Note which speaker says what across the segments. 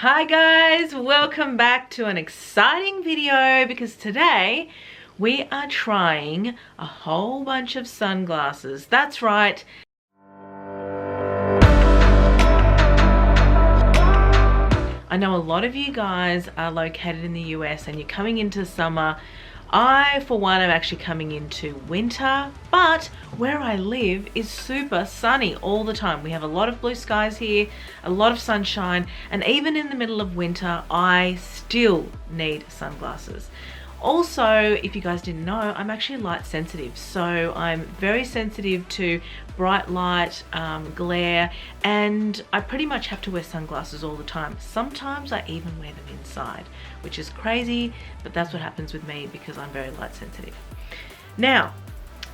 Speaker 1: Hi guys, welcome back to an exciting video because today we are trying a whole bunch of sunglasses. That's right. I know a lot of you guys are located in the US and you're coming into summer. I, for one, am actually coming into winter, but where I live is super sunny all the time. We have a lot of blue skies here, a lot of sunshine, and even in the middle of winter, I still need sunglasses. Also, if you guys didn't know, I'm actually light sensitive, so I'm very sensitive to bright light, glare, and I pretty much have to wear sunglasses all the time. Sometimes I even wear them inside, which is crazy, but that's what happens with me because I'm very light sensitive. Now,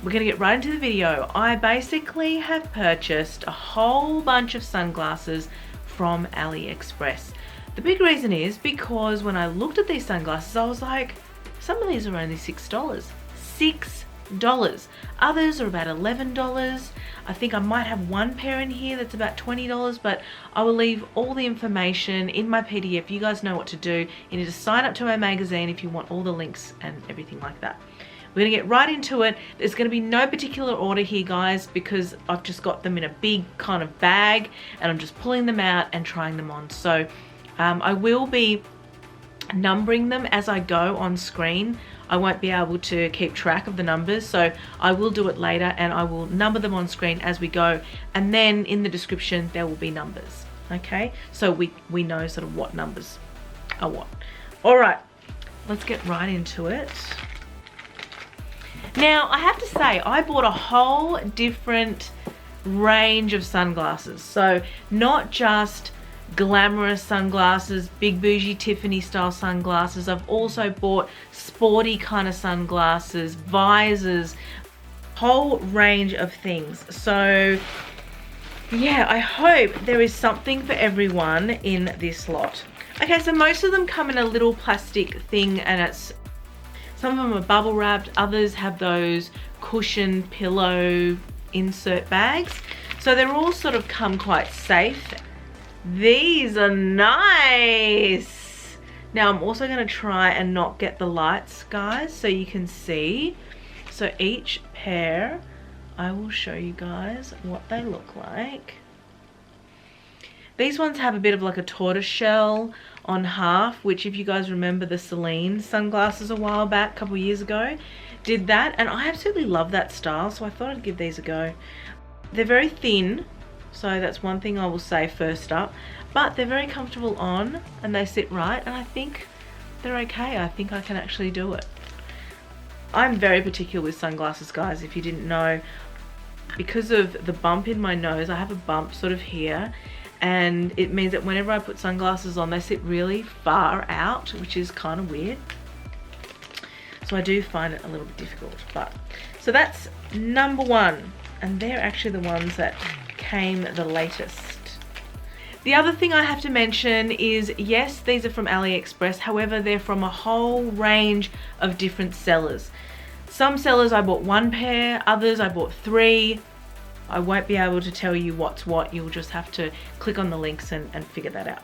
Speaker 1: we're gonna get right into the video. I basically have purchased a whole bunch of sunglasses from Aliexpress. The big reason is because when I looked at these sunglasses, I was like, some of these are only $6. $6. Others are about $11. I think I might have one pair in here that's about $20, but I will leave all the information in my PDF. You guys know what to do. You need to sign up to my magazine if you want all the links and everything like that. We're gonna get right into it. There's gonna be no particular order here, guys, because I've just got them in a big kind of bag and I'm just pulling them out and trying them on. So I will be numbering them as I go on screen. I won't be able to keep track of the numbers, so I will do it later and I will number them on screen as we go, and then in the description there will be numbers, okay? So we know sort of what numbers are what. All right, let's get right into it. Now, I have to say, I bought a whole different range of sunglasses, so not just glamorous sunglasses, big bougie Tiffany style sunglasses. I've also bought sporty kind of sunglasses, visors, whole range of things. So yeah, I hope there is something for everyone in this lot. Okay, so most of them come in a little plastic thing, and some of them are bubble wrapped, others have those cushion pillow insert bags. So they're all sort of come quite safe. These are nice. Now I'm also going to try and not get the lights, guys, so you can see. So each pair, I will show you guys what they look like. These ones have a bit of like a tortoise shell on half, which if you guys remember the Celine sunglasses a while back, a couple years ago, did that, and I absolutely love that style, so I thought I'd give these a go. They're very thin, so that's one thing I will say first up, but they're very comfortable on and they sit right, and I think they're okay. I think I can actually do it. I'm very particular with sunglasses, guys, if you didn't know. Because of the bump in my nose, I have a bump sort of here, and it means that whenever I put sunglasses on, they sit really far out, which is kind of weird. So I do find it a little bit difficult, but so that's number one, and they're actually the ones that came the latest. The other thing I have to mention is, yes, these are from AliExpress, however, they're from a whole range of different sellers. Some sellers I bought one pair, others I bought three. I won't be able to tell you what's what, you'll just have to click on the links and figure that out.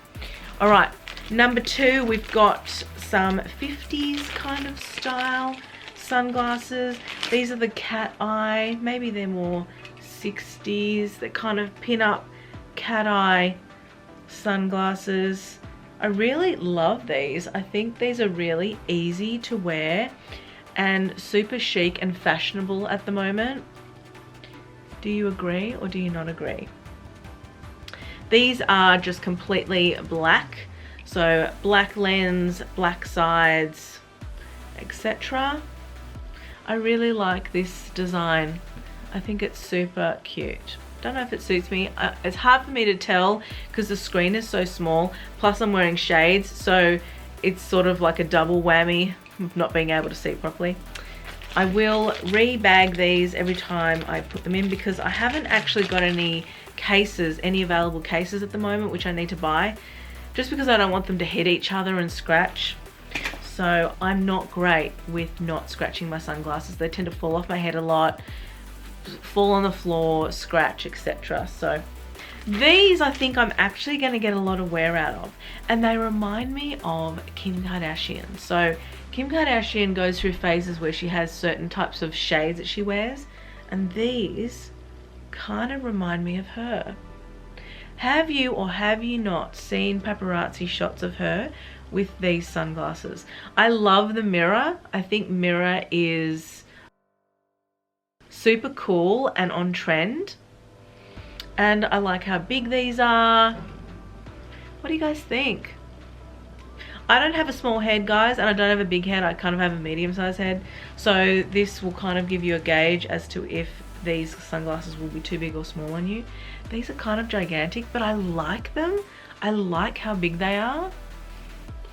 Speaker 1: All right, number two, we've got some 50s kind of style sunglasses. These are the cat eye, maybe they're more 60s, that kind of pin up cat eye sunglasses. I really love these. I think these are really easy to wear and super chic and fashionable at the moment. Do you agree or do you not agree? These are just completely black, so black lens, black sides, etc. I really like this design. I think it's super cute. Don't know if it suits me. It's hard for me to tell because the screen is so small, plus I'm wearing shades, so it's sort of like a double whammy of not being able to see properly. I will re-bag these every time I put them in because I haven't actually got any cases, any available cases at the moment, which I need to buy, just because I don't want them to hit each other and scratch. So I'm not great with not scratching my sunglasses. They tend to fall off my head a lot, fall on the floor, scratch, etc. So These I think I'm actually going to get a lot of wear out of, and they remind me of Kim Kardashian. So Kim Kardashian goes through phases where she has certain types of shades that she wears, and these kind of remind me of her. Have you or have you not seen paparazzi shots of her with these sunglasses? I love the mirror. I think mirror is super cool and on trend. And I like how big these are. What do you guys think? I don't have a small head, guys, and I don't have a big head. I kind of have a medium-sized head. So this will kind of give you a gauge as to if these sunglasses will be too big or small on you. These are kind of gigantic, but I like them. I like how big they are.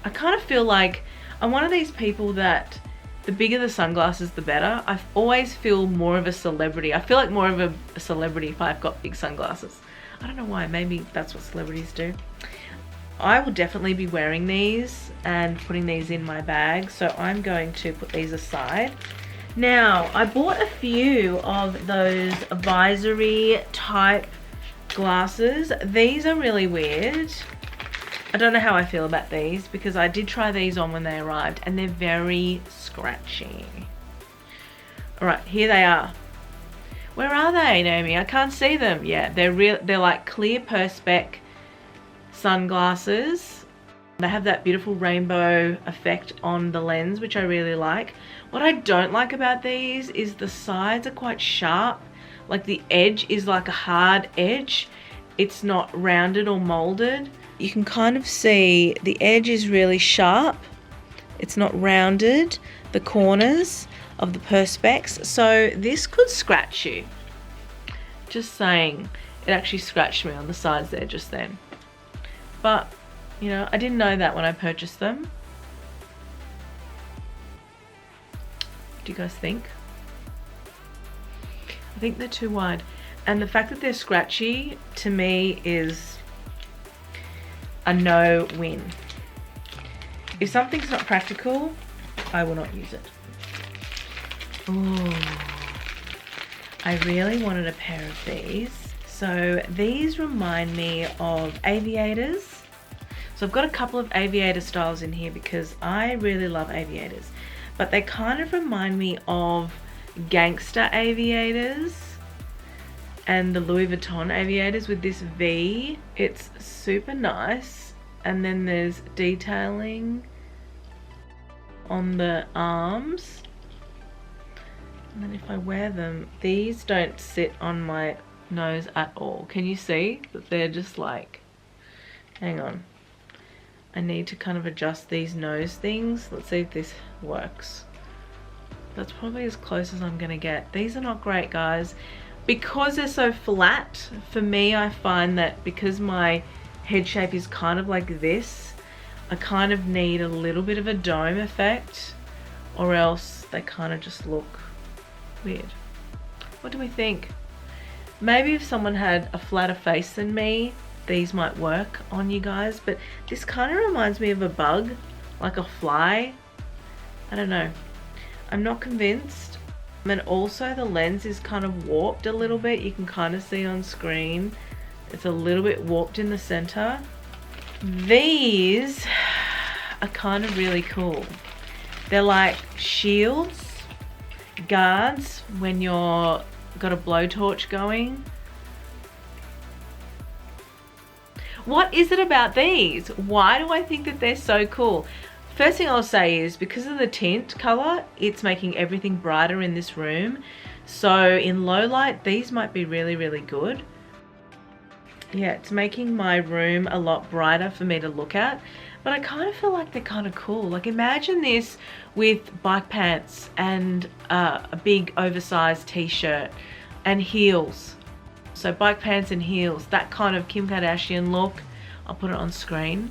Speaker 1: I kind of feel like I'm one of these people that the bigger the sunglasses, the better. I always feel more of a celebrity. I feel like more of a celebrity if I've got big sunglasses. I don't know why. Maybe that's what celebrities do. I will definitely be wearing these and putting these in my bag. So I'm going to put these aside. Now, I bought a few of those visory type glasses. These are really weird. I don't know how I feel about these because I did try these on when they arrived and they're very scratchy. Alright, here they are. Where are they, Naomi? I can't see them. Yeah, they're like clear perspex sunglasses. They have that beautiful rainbow effect on the lens, which I really like. What I don't like about these is the sides are quite sharp. Like the edge is like a hard edge. It's not rounded or molded. You can kind of see the edge is really sharp. It's not rounded, the corners of the perspex. So this could scratch you. Just saying, it actually scratched me on the sides there just then. But, you know, I didn't know that when I purchased them. What do you guys think? I think they're too wide. And the fact that they're scratchy, to me, is a no-win. If something's not practical, I will not use it. Ooh. I really wanted a pair of these. So these remind me of aviators. So I've got a couple of aviator styles in here because I really love aviators. But they kind of remind me of gangster aviators and the Louis Vuitton aviators with this V. It's super nice. And then there's detailing on the arms. And then if I wear them, these don't sit on my nose at all. Can you see that they're just like, hang on. I need to kind of adjust these nose things. Let's see if this works. That's probably as close as I'm gonna get. These are not great, guys. Because they're so flat, for me, I find that because my head shape is kind of like this, I kind of need a little bit of a dome effect, or else they kind of just look weird. What do we think? Maybe if someone had a flatter face than me, these might work on you guys, but this kind of reminds me of a bug, like a fly. I don't know. I'm not convinced. And also the lens is kind of warped a little bit. You can kind of see on screen. It's a little bit warped in the center. These are kind of really cool. They're like shields, guards when you're got a blowtorch going. What is it about these? Why do I think that they're so cool? First thing I'll say is because of the tint color, it's making everything brighter in this room. So in low light, these might be really, really good. Yeah, it's making my room a lot brighter for me to look at. But I kind of feel like they're kind of cool. Like imagine this with bike pants and a big oversized t-shirt and heels. So bike pants and heels, that kind of Kim Kardashian look. I'll put it on screen.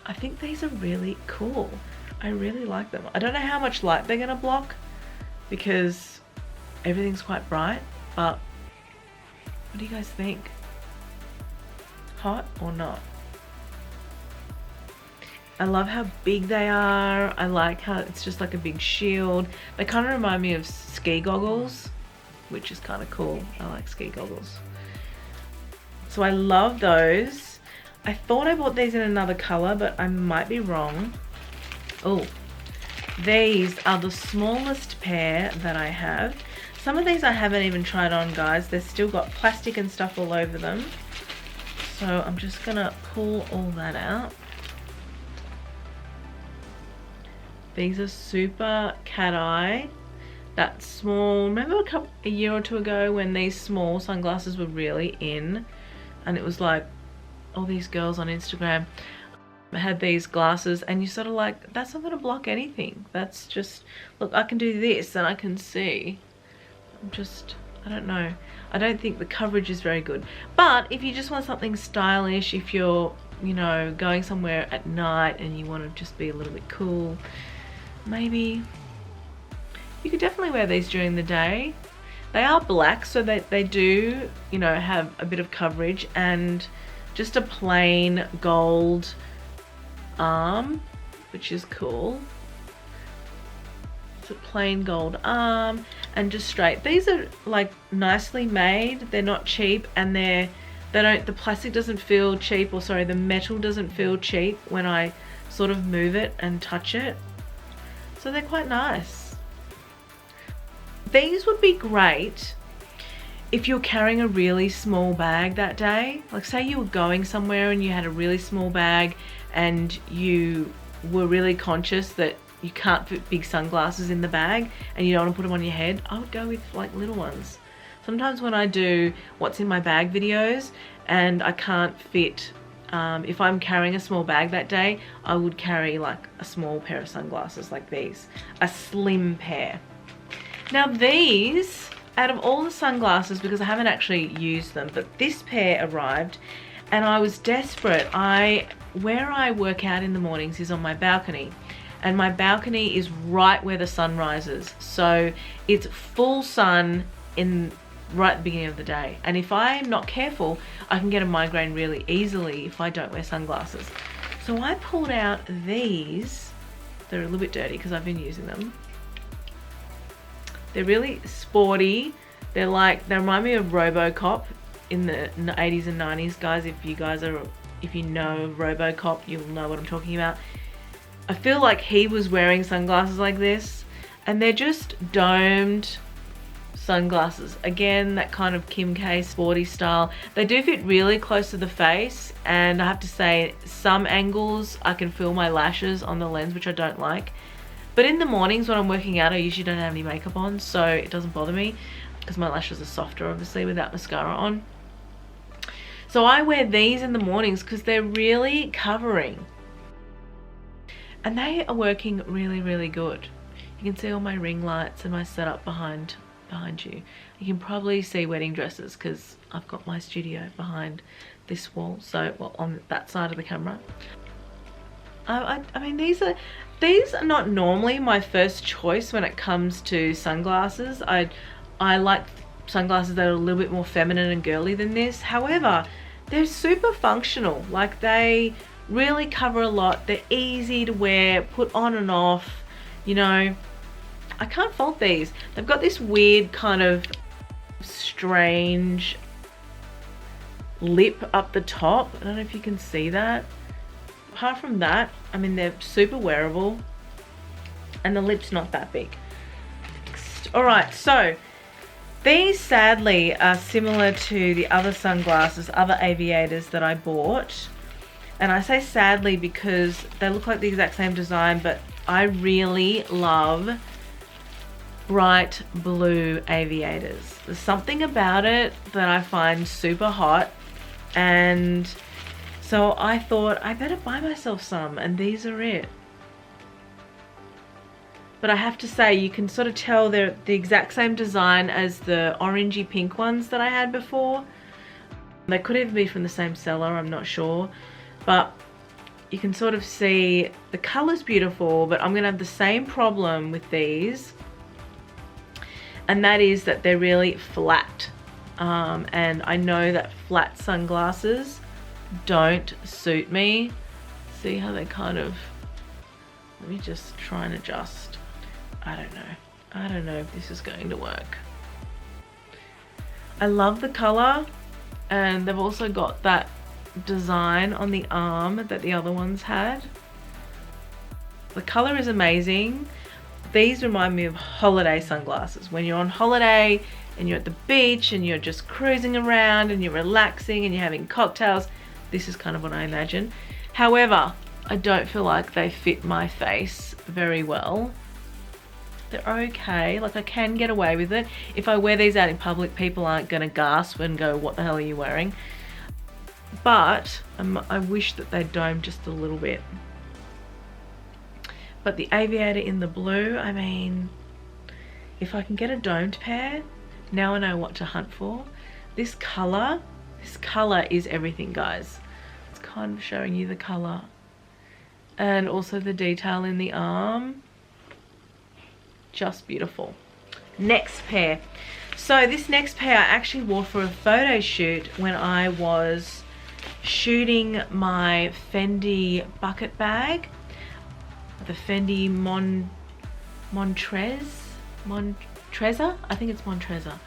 Speaker 1: I think these are really cool. I really like them. I don't know how much light they're gonna block because everything's quite bright, but what do you guys think? Hot or not? I love how big they are. I like how it's just like a big shield. They kind of remind me of ski goggles, which is kind of cool. I like ski goggles. So I love those. I thought I bought these in another color, but I might be wrong. Oh, these are the smallest pair that I have. Some of these I haven't even tried on, guys. They've still got plastic and stuff all over them. So I'm just gonna pull all that out. These are super cat eye. That small, remember a year or two ago when these small sunglasses were really in, and it was like all these girls on Instagram had these glasses, and you sort of like, that's not gonna block anything. That's just, look, I can do this and I can see. I don't know. I don't think the coverage is very good. But if you just want something stylish, if you're, you know, going somewhere at night and you want to just be a little bit cool, maybe you could definitely wear these during the day. They are black, so they do, you know, have a bit of coverage, and just a plain gold arm, which is cool. It's a plain gold arm and just straight. These are like nicely made. They're not cheap, and the plastic doesn't feel cheap, or sorry, the metal doesn't feel cheap when I sort of move it and touch it. So they're quite nice. These would be great if you're carrying a really small bag that day. Like say you were going somewhere and you had a really small bag and you were really conscious that you can't fit big sunglasses in the bag and you don't want to put them on your head. I would go with like little ones. Sometimes when I do what's in my bag videos and I can't fit, if I'm carrying a small bag that day, I would carry like a small pair of sunglasses like these, a slim pair. Now these, out of all the sunglasses, because I haven't actually used them, but this pair arrived and I was desperate. Where I work out in the mornings is on my balcony, and my balcony is right where the sun rises. So it's full sun right at the beginning of the day. And if I'm not careful, I can get a migraine really easily if I don't wear sunglasses. So I pulled out these. They're a little bit dirty because I've been using them. They're really sporty. They remind me of RoboCop in the 80s and 90s, guys. If you know RoboCop, you'll know what I'm talking about. I feel like he was wearing sunglasses like this, and they're just domed sunglasses. Again, that kind of Kim K sporty style. They do fit really close to the face, and I have to say, some angles I can feel my lashes on the lens, which I don't like. But in the mornings when I'm working out, I usually don't have any makeup on, so it doesn't bother me because my lashes are softer, obviously, without mascara on. So I wear these in the mornings because they're really covering. And they are working really, really good. You can see all my ring lights and my setup behind you. You can probably see wedding dresses because I've got my studio behind this wall, so well, on that side of the camera. I mean, these are not normally my first choice when it comes to sunglasses. I like sunglasses that are a little bit more feminine and girly than this. However, they're super functional. Like, they really cover a lot. They're easy to wear, put on and off, you know. I can't fault these. They've got this weird kind of strange lip up the top. I don't know if you can see that. Apart from that, I mean, they're super wearable and the lip's not that big. Alright, so these sadly are similar to the other sunglasses, other aviators that I bought. And I say sadly because they look like the exact same design, but I really love bright blue aviators. There's something about it that I find super hot, and so I thought I better buy myself some, and these are it. But I have to say, you can sort of tell they're the exact same design as the orangey pink ones that I had before. They could even be from the same seller, I'm not sure. But you can sort of see the color's beautiful, but I'm going to have the same problem with these. And that is that they're really flat. And I know that flat sunglasses don't suit me. See how they kind of, let me just try and adjust. I don't know if this is going to work. I love the color. And they've also got that design on the arm that the other ones had. The color is amazing. These remind me of holiday sunglasses. When you're on holiday and you're at the beach and you're just cruising around and you're relaxing and you're having cocktails, this is kind of what I imagine. However, I don't feel like they fit my face very well. They're okay, like I can get away with it. If I wear these out in public, people aren't gonna gasp and go, what the hell are you wearing? But I wish that they'd dome just a little bit. But the aviator in the blue, I mean, if I can get a domed pair, now I know what to hunt for. This color is everything, guys. It's kind of showing you the color. And also the detail in the arm. Just beautiful. Next pair. So this next pair I actually wore for a photo shoot when I was shooting my Fendi bucket bag. The Fendi Montreza, I think it's Montreza.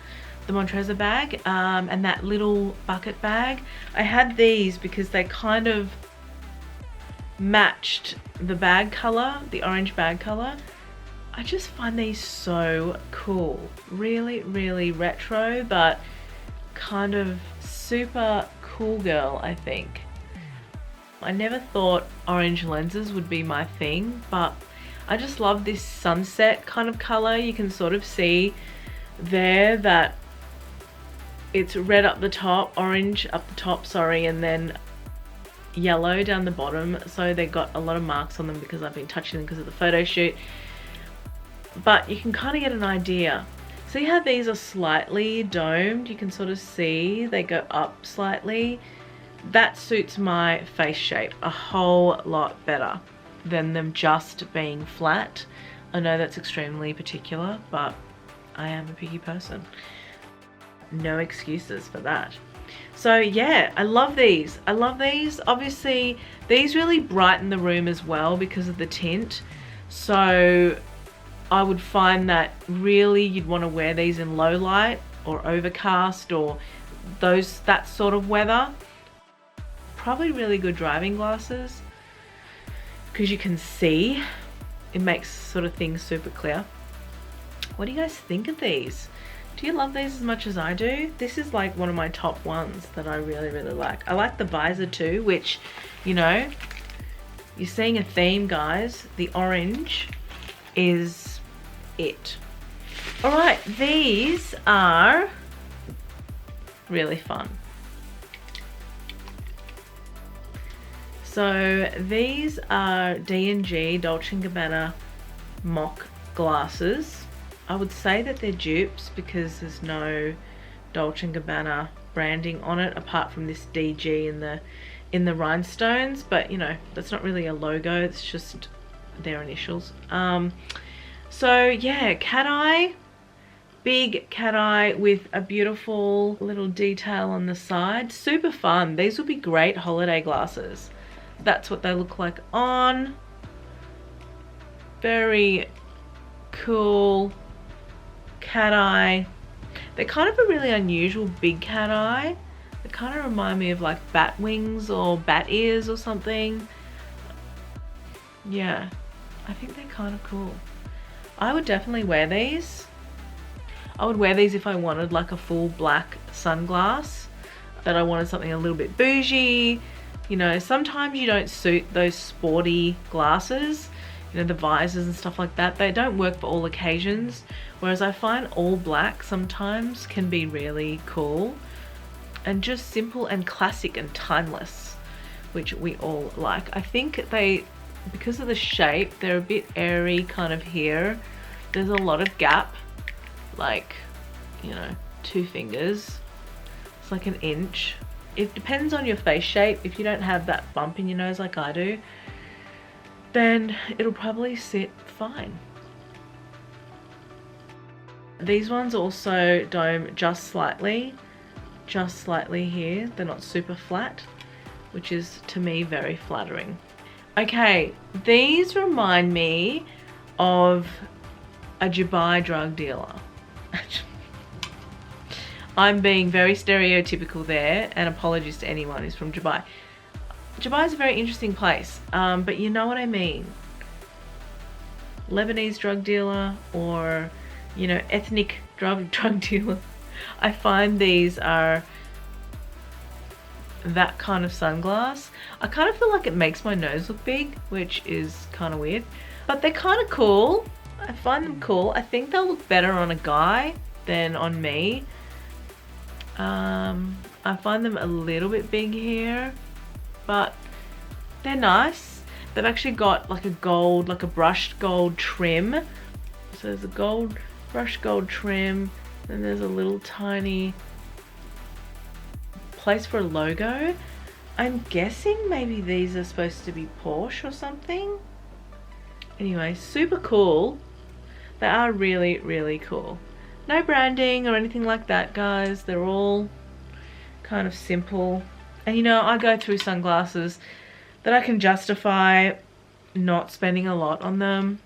Speaker 1: The Montreza bag, and that little bucket bag. I had these because they kind of matched the bag color, the orange bag color. I just find these so cool. Really, really retro, but kind of super cool girl, I think. I never thought orange lenses would be my thing, but I just love this sunset kind of color. You can sort of see there that it's red up the top, orange up the top, sorry, and then yellow down the bottom. So they got a lot of marks on them because I've been touching them because of the photo shoot. But you can kind of get an idea. See how these are slightly domed? You can sort of see they go up slightly. That suits my face shape a whole lot better than them just being flat. I know that's extremely particular, but I am a picky person. No excuses for that. So yeah, I love these. I love these. Obviously, these really brighten the room as well because of the tint. So I would find that really you'd want to wear these in low light or overcast or that sort of weather. Probably really good driving glasses because you can see. It makes sort of things super clear. What do you guys think of these? Do you love these as much as I do? This is like one of my top ones that I really, really like. I like the visor too, which, you know, you're seeing a theme, guys. The orange is it. All right, these are really fun. So these are D&G Dolce & Gabbana mock glasses. I would say that they're dupes because there's no Dolce & Gabbana branding on it apart from this DG in the rhinestones, but you know, that's not really a logo, it's just their initials. So yeah, cat eye, big cat eye with a beautiful little detail on the side. Super fun. These would be great holiday glasses. That's what they look like on. Very cool cat eye. They're kind of a really unusual big cat eye. They kind of remind me of like bat wings or bat ears or something. Yeah, I think they're kind of cool. I would definitely wear these. I would wear these if I wanted like a full black sunglass, that I wanted something a little bit bougie. You know, sometimes you don't suit those sporty glasses, you know, the visors and stuff like that. They don't work for all occasions, whereas I find all black sometimes can be really cool and just simple and classic and timeless, which we all like. I think they, because of the shape, they're a bit airy kind of here. There's a lot of gap, like, you know, 2 fingers. It's like 1 inch. It depends on your face shape. If you don't have that bump in your nose like I do, then it'll probably sit fine. These ones also dome just slightly here. They're not super flat, which is to me very flattering. Okay, these remind me of a Dubai drug dealer. I'm being very stereotypical there, and apologies to anyone who's from Dubai. Dubai is a very interesting place, but you know what I mean. Lebanese drug dealer, or, you know, ethnic drug dealer. I find these are that kind of sunglass. I kind of feel like it makes my nose look big, which is kind of weird, but they're kind of cool. I find them cool. I think they'll look better on a guy than on me. I find them a little bit big here, but they're nice. They've actually got like a gold, like a brushed gold trim. So there's a gold, brushed gold trim, then there's a little tiny place for a logo. I'm guessing maybe these are supposed to be Porsche or something. Anyway, super cool. They are really, really cool. No branding or anything like that, guys. They're all kind of simple. And you know, I go through sunglasses that I can justify not spending a lot on them.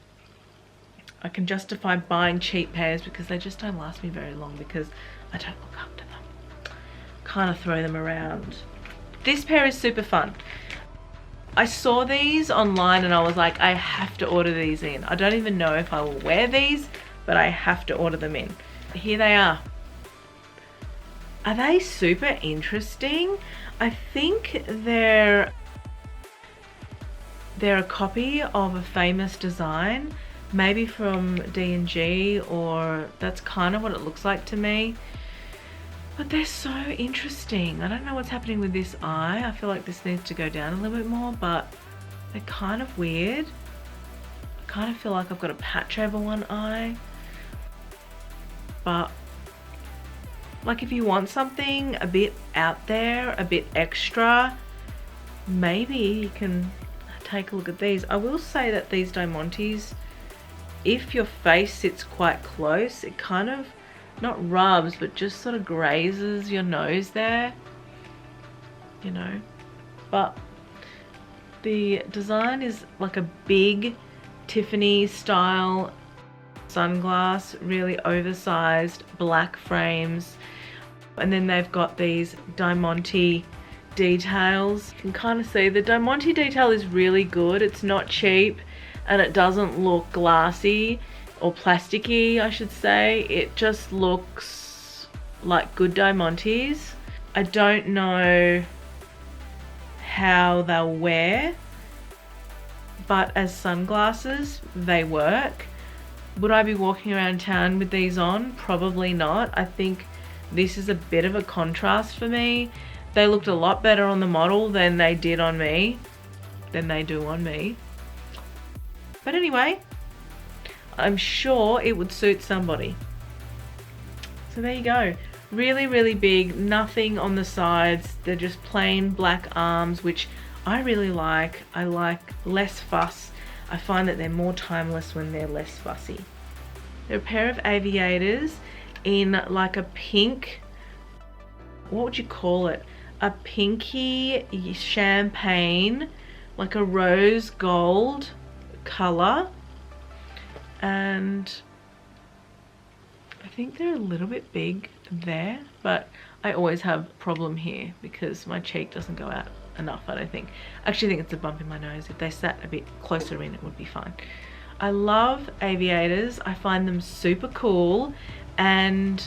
Speaker 1: I can justify buying cheap pairs because they just don't last me very long because I don't look after them. Kind of throw them around. This pair is super fun. I saw these online and I was like, I have to order these in. I don't even know if I will wear these, but I have to order them in. Here they are. Are they super interesting? I think they're a copy of a famous design, maybe from D&G, or that's kind of what it looks like to me. But they're so interesting. I don't know what's happening with this eye. I feel like this needs to go down a little bit more, but they're kind of weird. I kind of feel like I've got a patch over one eye. But like, if you want something a bit out there, a bit extra, maybe you can take a look at these. I will say that these Diamantes, if your face sits quite close, it kind of not rubs, but just sort of grazes your nose there, you know. But the design is like a big Tiffany style sunglass, really oversized black frames, and then they've got these Diamante details. You can kind of see the Diamante detail is really good. It's not cheap and it doesn't look glassy or plasticky, I should say. It just looks like good Diamantes. I don't know how they'll wear, but as sunglasses they work. Would I be walking around town with these on? Probably not. I think this is a bit of a contrast for me. They looked a lot better on the model than they did on me, than they do on me. But anyway, I'm sure it would suit somebody. So there you go. Really, really big, nothing on the sides. They're just plain black arms, which I really like. I like less fuss. I find that they're more timeless when they're less fussy. They're a pair of aviators in like a pink, what would you call it? A pinky champagne, like a rose gold color. And I think they're a little bit big there, but I always have a problem here because my cheek doesn't go out enough, I don't think. I actually think it's a bump in my nose. If they sat a bit closer in, it would be fine. I love aviators. I find them super cool, and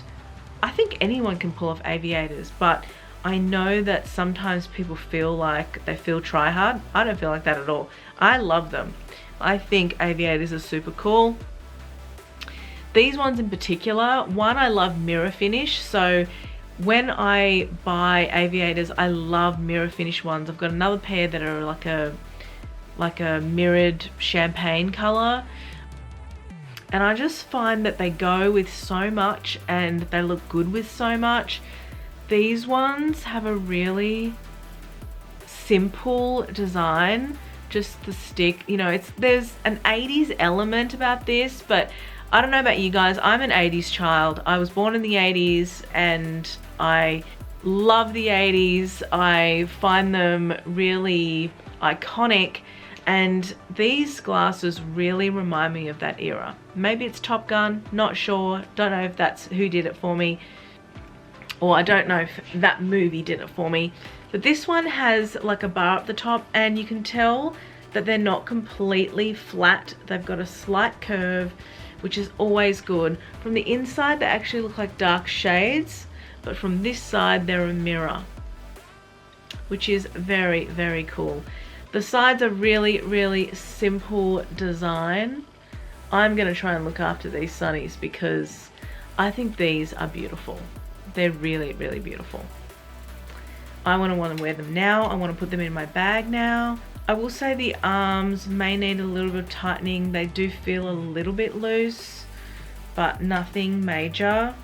Speaker 1: I think anyone can pull off aviators, but I know that sometimes people feel like they feel try hard. I don't feel like that at all. I love them. I think aviators are super cool. These ones in particular, one, I love mirror finish. So when I buy aviators, I love mirror finish ones. I've got another pair that are like a mirrored champagne color, and I just find that they go with so much and they look good with so much. These ones have a really simple design, just the stick, you know, there's an 80s element about this, but I don't know about you guys, I'm an 80s child. I was born in the 80s and I love the 80s. I find them really iconic, and these glasses really remind me of that era. Maybe it's Top Gun, not sure, don't know if that's who did it for me, or I don't know if that movie did it for me, but this one has like a bar at the top, and you can tell that they're not completely flat. They've got a slight curve, which is always good. From the inside, they actually look like dark shades, but from this side, they're a mirror, which is very, very cool. The sides are really, really simple design. I'm gonna try and look after these sunnies because I think these are beautiful. They're really, really beautiful. I want to wear them now. I want to put them in my bag now. I will say the arms may need a little bit of tightening. They do feel a little bit loose, but nothing major.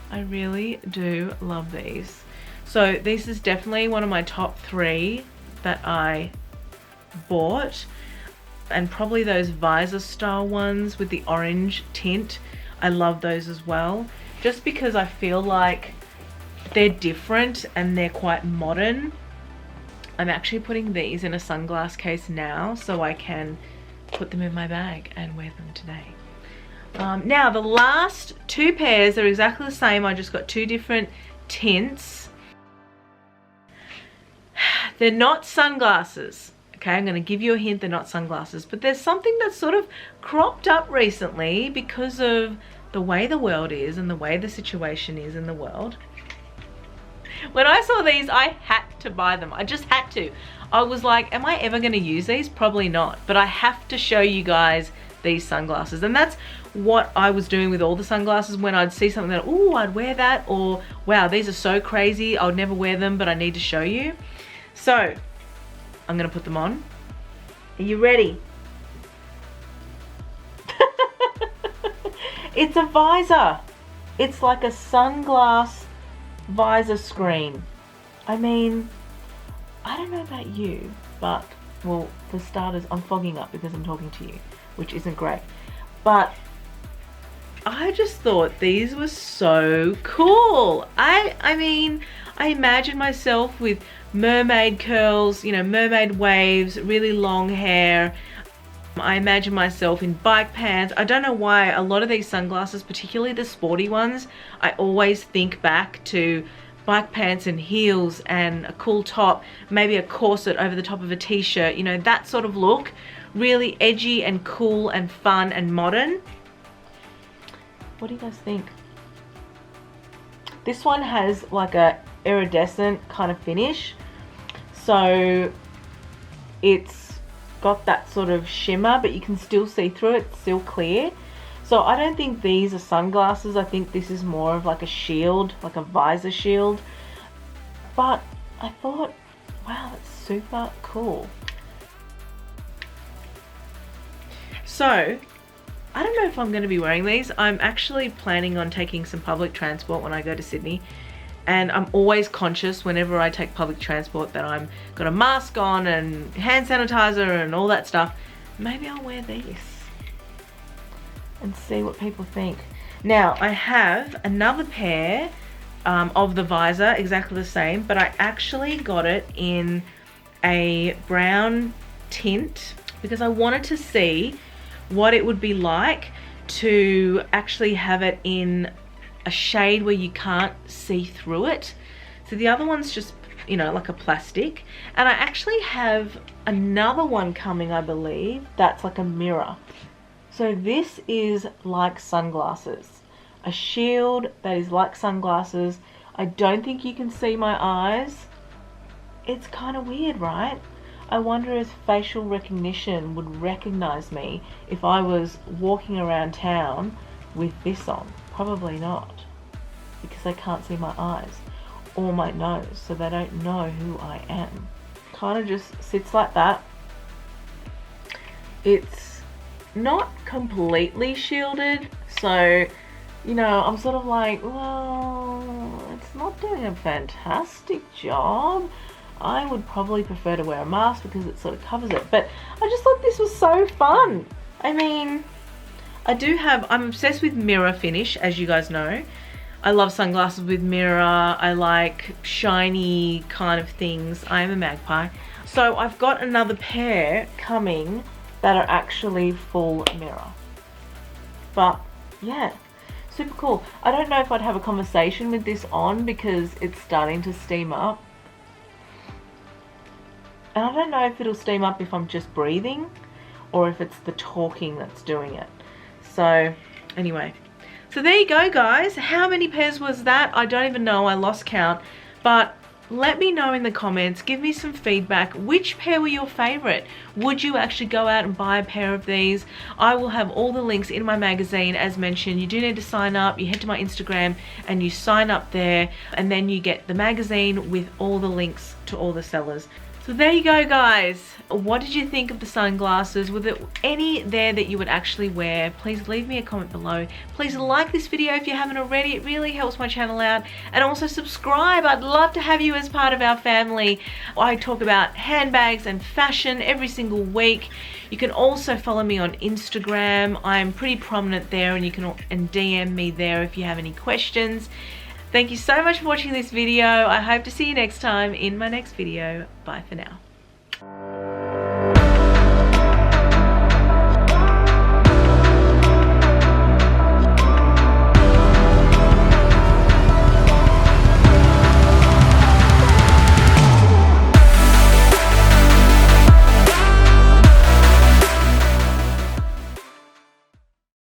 Speaker 1: I really do love these. So this is definitely one of my top 3 that I bought, and probably those visor style ones with the orange tint. I love those as well, just because I feel like they're different and they're quite modern. I'm actually putting these in a sunglass case now so I can put them in my bag and wear them today. Now the last 2 pairs are exactly the same. I just got 2 different tints. They're not sunglasses. Okay, I'm going to give you a hint, they're not sunglasses, but there's something that's sort of cropped up recently because of the way the world is and the way the situation is in the world. When I saw these, I had to buy them. I just had to. I was like, am I ever going to use these? Probably not, but I have to show you guys these sunglasses. And that's what I was doing with all the sunglasses. When I'd see something that, oh, I'd wear that, or wow, these are so crazy, I would never wear them, but I need to show you. So I'm gonna put them on. Are you ready? It's a visor. It's like a sunglass visor screen. I mean, I don't know about you, but, well, for starters, I'm fogging up because I'm talking to you, which isn't great. But I just thought these were so cool. I mean, I imagine myself with mermaid curls, you know, mermaid waves, really long hair. I imagine myself in bike pants. I don't know why a lot of these sunglasses, particularly the sporty ones, I always think back to bike pants and heels and a cool top, maybe a corset over the top of a t-shirt, you know, that sort of look. Really edgy and cool and fun and modern. What do you guys think? This one has like a iridescent kind of finish, so it's got that sort of shimmer, but you can still see through it. It's still clear. So I don't think these are sunglasses. I think this is more of like a shield, like a visor shield. But I thought, wow, that's super cool. So I don't know if I'm going to be wearing these. I'm actually planning on taking some public transport when I go to Sydney, and I'm always conscious whenever I take public transport that I'm got a mask on and hand sanitizer and all that stuff. Maybe I'll wear these and see what people think. Now I have another pair of the visor, exactly the same, but I actually got it in a brown tint because I wanted to see what it would be like to actually have it in a shade where you can't see through it. So the other one's just, you know, like a plastic, and I actually have another one coming, I believe, that's like a mirror. So this is like sunglasses, a shield that is like sunglasses. I don't think you can see my eyes. It's kind of weird, right? I wonder if facial recognition would recognize me if I was walking around town with this on. Probably not, because they can't see my eyes or my nose, so they don't know who I am. Kind of just sits like that. It's not completely shielded, so, you know, I'm sort of like, well, it's not doing a fantastic job. I would probably prefer to wear a mask because it sort of covers it, but I just thought this was so fun. I mean, I'm obsessed with mirror finish, as you guys know. I love sunglasses with mirror. I like shiny kind of things. I am a magpie. So I've got another pair coming that are actually full mirror. But yeah, Super cool. I don't know if I'd have a conversation with this on because it's starting to steam up. And I don't know if it'll steam up if I'm just breathing or if it's the talking that's doing it. So anyway, so there you go, guys. How many pairs was that? I don't even know. I lost count. But let me know in the comments. Give me some feedback. Which pair were your favorite? Would you actually go out and buy a pair of these? I will have all the links in my magazine. As mentioned, you do need to sign up. You head to my Instagram and you sign up there, and then you get the magazine with all the links to all the sellers. So there you go, guys. What did you think of the sunglasses? Were there any there that you would actually wear? Please leave me a comment below. Please like this video if you haven't already. It really helps my channel out. And also subscribe. I'd love to have you as part of our family. I talk about handbags and fashion every single week. You can also follow me on Instagram. I'm pretty prominent there, and you can DM me there if you have any questions. Thank you so much for watching this video. I hope to see you next time in my next video. Bye for now.